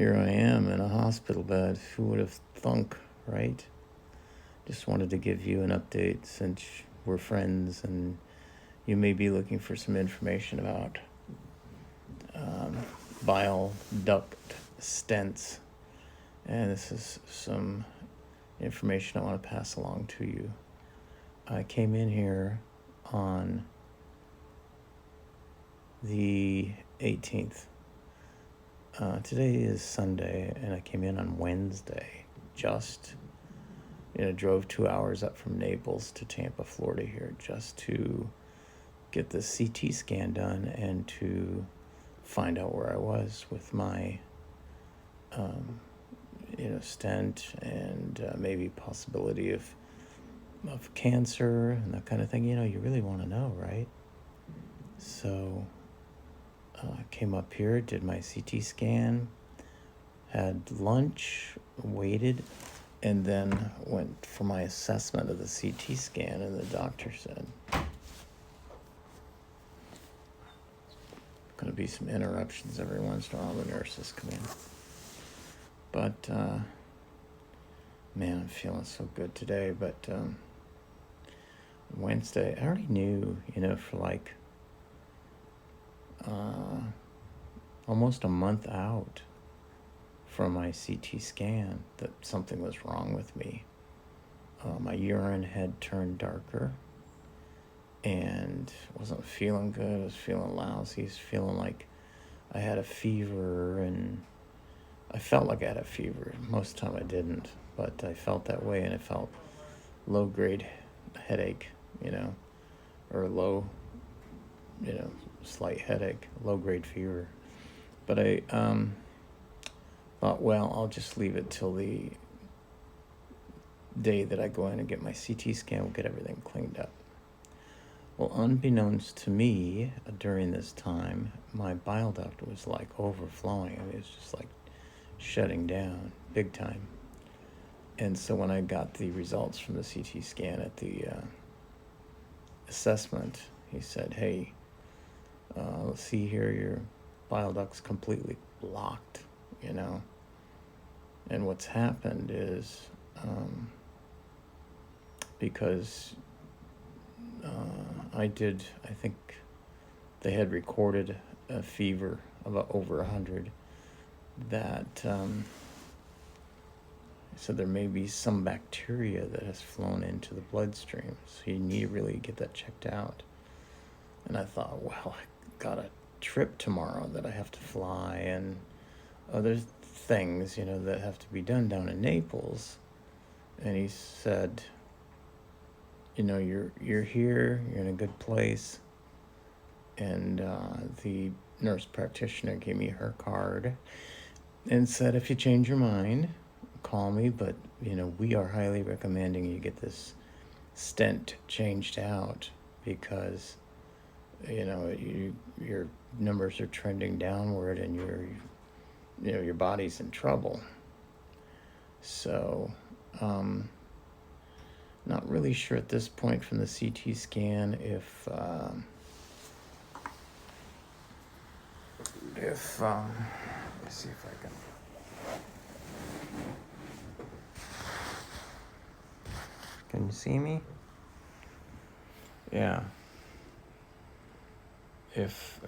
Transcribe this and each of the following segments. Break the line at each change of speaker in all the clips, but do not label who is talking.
Here I am in a hospital bed. Who would have thunk, right? Just wanted to give you an update since we're friends and you may be looking for some information about bile duct stents. And this is some information I want to pass along to you. I came in here on the 18th. Today is Sunday, and I came in on Wednesday. Drove 2 hours up from Naples to Tampa, Florida here just to get the CT scan done and to find out where I was with my, stent and maybe possibility of cancer and that kind of thing. You really want to know, right? So I came up here, did my CT scan, had lunch, waited, and then went for my assessment of the CT scan, and the doctor said, going to be some interruptions every once in a while, the nurses come in. But, man, I'm feeling so good today, but Wednesday, I already knew, for like almost a month out from my CT scan that something was wrong with me. My urine had turned darker and wasn't feeling good. I was feeling lousy. I was feeling like I had a fever, and I felt like I had a fever. Most of the time I didn't, but I felt that way, and it felt low-grade headache, or low, slight headache, low-grade fever. But I thought, well, I'll just leave it till the day that I go in and get my CT scan. We'll get everything cleaned up. Well, unbeknownst to me, during this time, my bile duct was like overflowing. I mean, it was just like shutting down big time. And so when I got the results from the CT scan at the assessment, he said, hey, let's see here, your bile duct's completely blocked, And what's happened is, because I think they had recorded a fever of over 100, that so there may be some bacteria that has flown into the bloodstream, so you need to really get that checked out. And I thought, well, I got a trip tomorrow that I have to fly, and other things, that have to be done down in Naples. And he said, you're here, you're in a good place. And the nurse practitioner gave me her card and said, if you change your mind, call me, but we are highly recommending you get this stent changed out, because your numbers are trending downward, and your body's in trouble. So not really sure at this point from the CT scan if let me see if I can you see me? Yeah. If,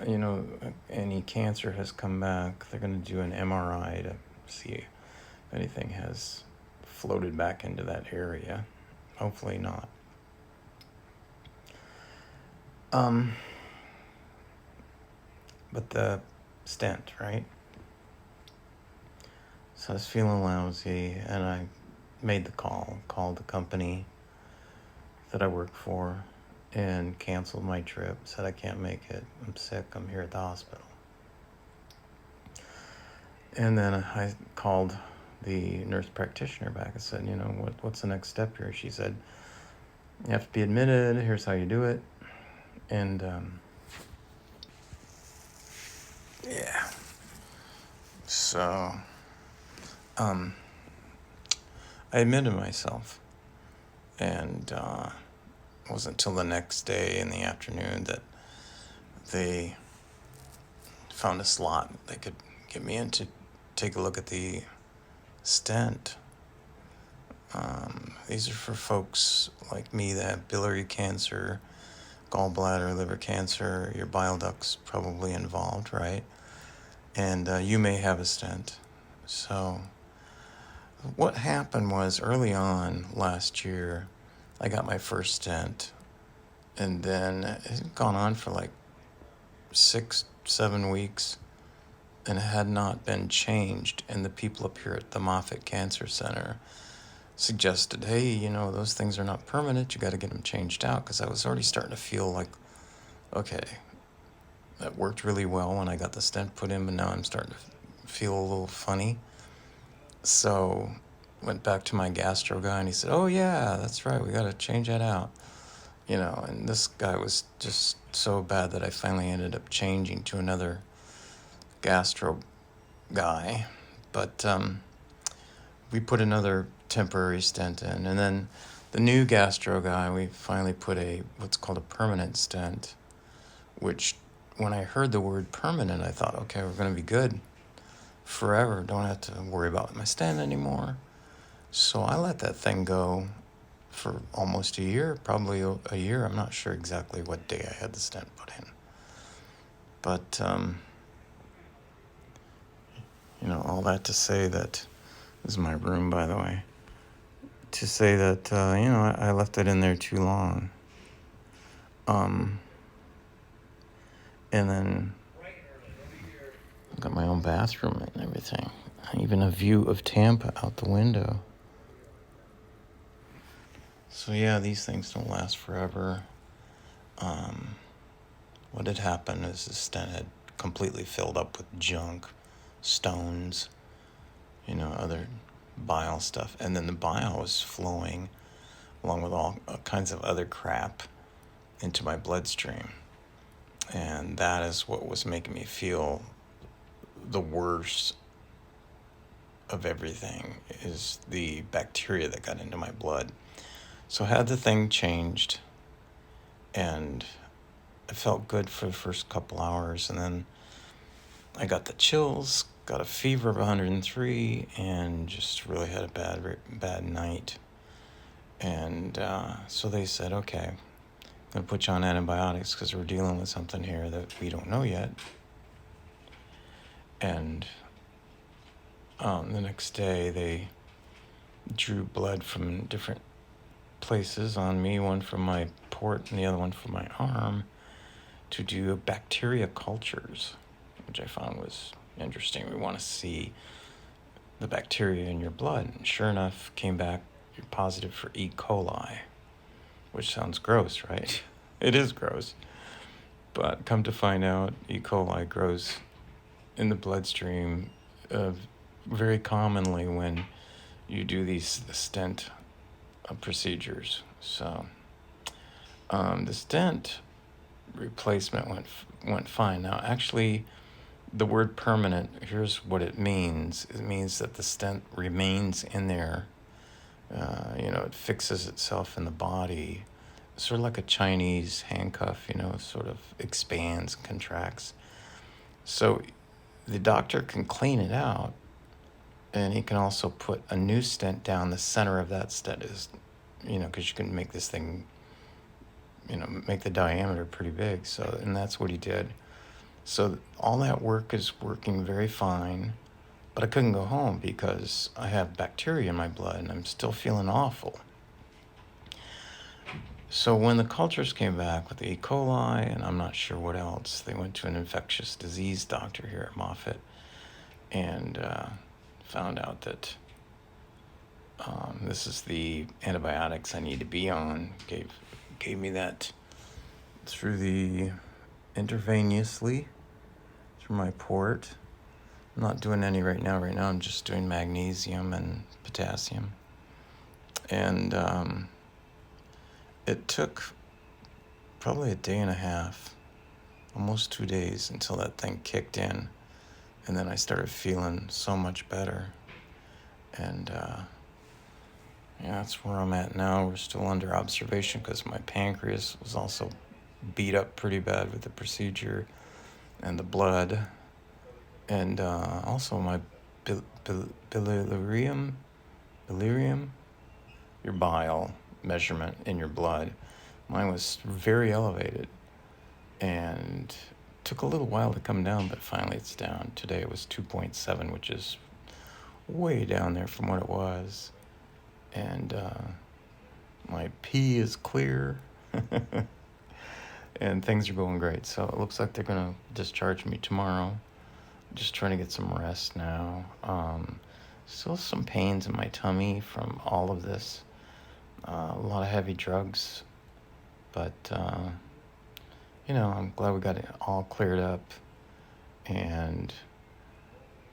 any cancer has come back, they're going to do an MRI to see if anything has floated back into that area. Hopefully not. But the stent, right? So I was feeling lousy, and I made the called the company that I work for, and canceled my trip, said I can't make it, I'm sick, I'm here at the hospital. And then I called the nurse practitioner back and said, what's the next step here? She said, you have to be admitted, here's how you do it. And yeah. So I admitted myself, and it wasn't until the next day in the afternoon that they found a slot they could get me into take a look at the stent. These are for folks like me that have biliary cancer, gallbladder, liver cancer. Your bile duct's probably involved, right? And you may have a stent. So what happened was early on last year, I got my first stent, and then it had gone on for like 6-7 weeks, and it had not been changed. And the people up here at the Moffitt Cancer Center suggested, hey, those things are not permanent. You got to get them changed out, because I was already starting to feel like, okay, that worked really well when I got the stent put in, but now I'm starting to feel a little funny. So went back to my gastro guy, and he said, oh yeah, that's right, we got to change that out. And this guy was just so bad that I finally ended up changing to another gastro guy. But we put another temporary stent in, and then the new gastro guy, we finally put what's called a permanent stent, which when I heard the word permanent, I thought, okay, we're going to be good forever. Don't have to worry about my stent anymore. So I let that thing go for almost a year, probably a year. I'm not sure exactly what day I had the stent put in. But, all that to say that, this is my room, by the way, to say that, I left it in there too long. And then I've got my own bathroom and everything. Even a view of Tampa out the window. So yeah, these things don't last forever. What had happened is the stent had completely filled up with junk, stones, other bile stuff. And then the bile was flowing along with all kinds of other crap into my bloodstream. And that is what was making me feel the worst of everything, is the bacteria that got into my blood. So I had the thing changed, and I felt good for the first couple hours, and then I got the chills, got a fever of 103, and just really had a bad night. And so they said, okay, I'm going to put you on antibiotics because we're dealing with something here that we don't know yet. And the next day, they drew blood from different places on me, one from my port and the other one from my arm, to do bacteria cultures, which I found was interesting. We want to see the bacteria in your blood. And sure enough, came back, you're positive for E. coli, which sounds gross, right? It is gross. But come to find out, E. coli grows in the bloodstream very commonly when you do the stent procedures. So the stent replacement went fine. Now, actually, the word permanent, here's what it means. It means that the stent remains in there. It fixes itself in the body, sort of like a Chinese handcuff, sort of expands and contracts. So the doctor can clean it out, and he can also put a new stent down the center of that stent, because you can make this thing, make the diameter pretty big. So, and that's what he did. So all that work is working very fine, but I couldn't go home because I have bacteria in my blood and I'm still feeling awful. So when the cultures came back with the E. coli and I'm not sure what else, they went to an infectious disease doctor here at Moffitt and found out that this is the antibiotics I need to be on. Gave me that through the intravenously through my port. I'm not doing any right now. Right now I'm just doing magnesium and potassium. And it took probably a day and a half, almost 2 days, until that thing kicked in. And then I started feeling so much better. And that's where I'm at now. We're still under observation because my pancreas was also beat up pretty bad with the procedure and the blood. And also my bilirubin, your bile measurement in your blood. Mine was very elevated and took a little while to come down, but finally it's down. Today it was 2.7, which is way down there from what it was. And my pee is clear. And things are going great. So it looks like they're going to discharge me tomorrow. Just trying to get some rest now. Still some pains in my tummy from all of this. A lot of heavy drugs. But, I'm glad we got it all cleared up. And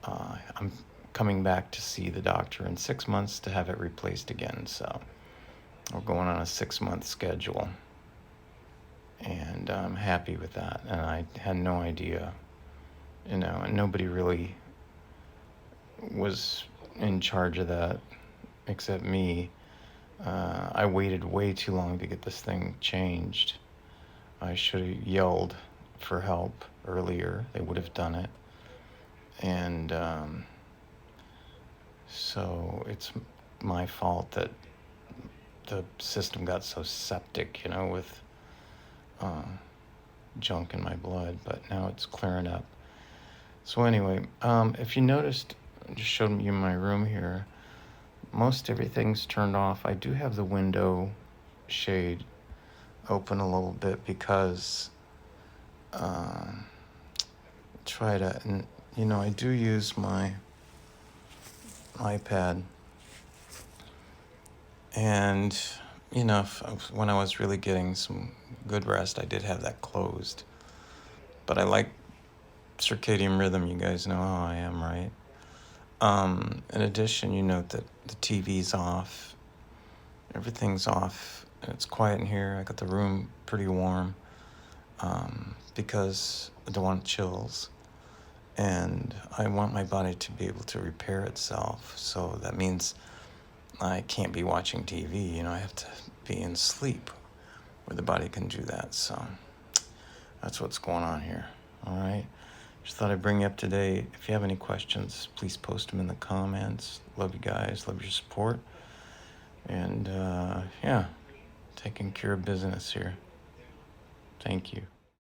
I'm coming back to see the doctor in 6 months to have it replaced again. So we're going on a 6-month schedule. And I'm happy with that. And I had no idea, and nobody really was in charge of that except me. I waited way too long to get this thing changed. I should have yelled for help earlier. They would have done it. And so it's my fault that the system got so septic, with junk in my blood, but now it's clearing up. So anyway, if you noticed, I just showed you my room here. Most everything's turned off. I do have the window shade open a little bit because I do use my iPad, and when I was really getting some good rest, I did have that closed. But I like circadian rhythm. You guys know how I am, right? In addition, you note that the TV's off. Everything's off. It's quiet in here. I got the room pretty warm because I don't want chills. And I want my body to be able to repair itself. So that means I can't be watching TV. I have to be in sleep where the body can do that. So that's what's going on here. All right. Just thought I'd bring you up to date. If you have any questions, please post them in the comments. Love you guys. Love your support. And taking care of business here. Thank you.